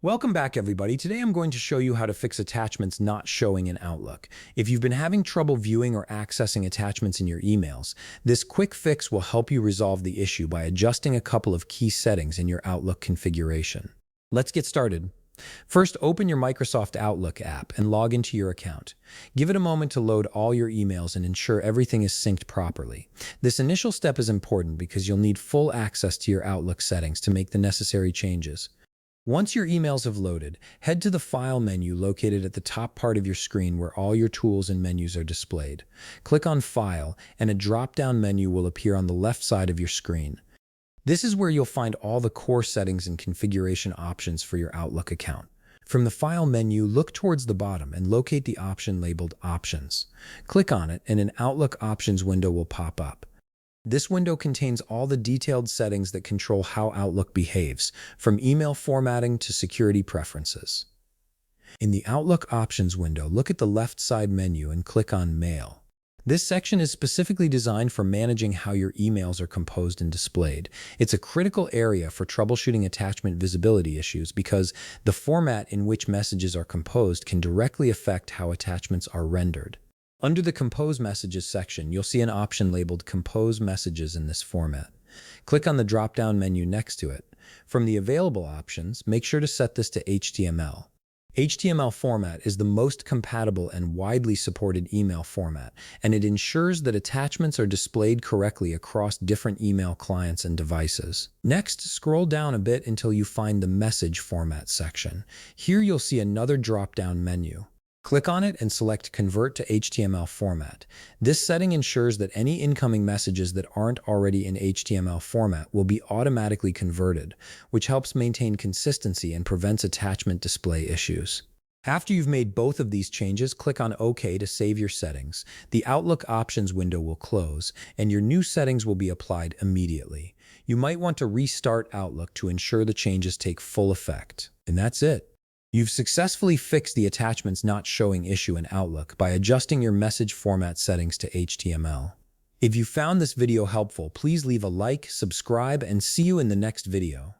Welcome back, everybody. Today I'm going to show you how to fix attachments not showing in Outlook. If you've been having trouble viewing or accessing attachments in your emails, this quick fix will help you resolve the issue by adjusting a couple of key settings in your Outlook configuration. Let's get started. First, open your Microsoft Outlook app and log into your account. Give it a moment to load all your emails and ensure everything is synced properly. This initial step is important because you'll need full access to your Outlook settings to make the necessary changes. Once your emails have loaded, head to the File menu located at the top part of your screen where all your tools and menus are displayed. Click on File, and a drop-down menu will appear on the left side of your screen. This is where you'll find all the core settings and configuration options for your Outlook account. From the File menu, look towards the bottom and locate the option labeled Options. Click on it, and an Outlook Options window will pop up. This window contains all the detailed settings that control how Outlook behaves, from email formatting to security preferences. In the Outlook Options window, look at the left side menu and click on Mail. This section is specifically designed for managing how your emails are composed and displayed. It's a critical area for troubleshooting attachment visibility issues because the format in which messages are composed can directly affect how attachments are rendered. Under the Compose Messages section, you'll see an option labeled Compose Messages in this format. Click on the drop-down menu next to it. From the available options, make sure to set this to HTML. HTML format is the most compatible and widely supported email format, and it ensures that attachments are displayed correctly across different email clients and devices. Next, scroll down a bit until you find the Message Format section. Here you'll see another drop-down menu. Click on it and select Convert to HTML format. This setting ensures that any incoming messages that aren't already in HTML format will be automatically converted, which helps maintain consistency and prevents attachment display issues. After you've made both of these changes, click on OK to save your settings. The Outlook Options window will close, and your new settings will be applied immediately. You might want to restart Outlook to ensure the changes take full effect. And that's it. You've successfully fixed the attachments not showing issue in Outlook by adjusting your message format settings to HTML. If you found this video helpful, please leave a like, subscribe, and see you in the next video.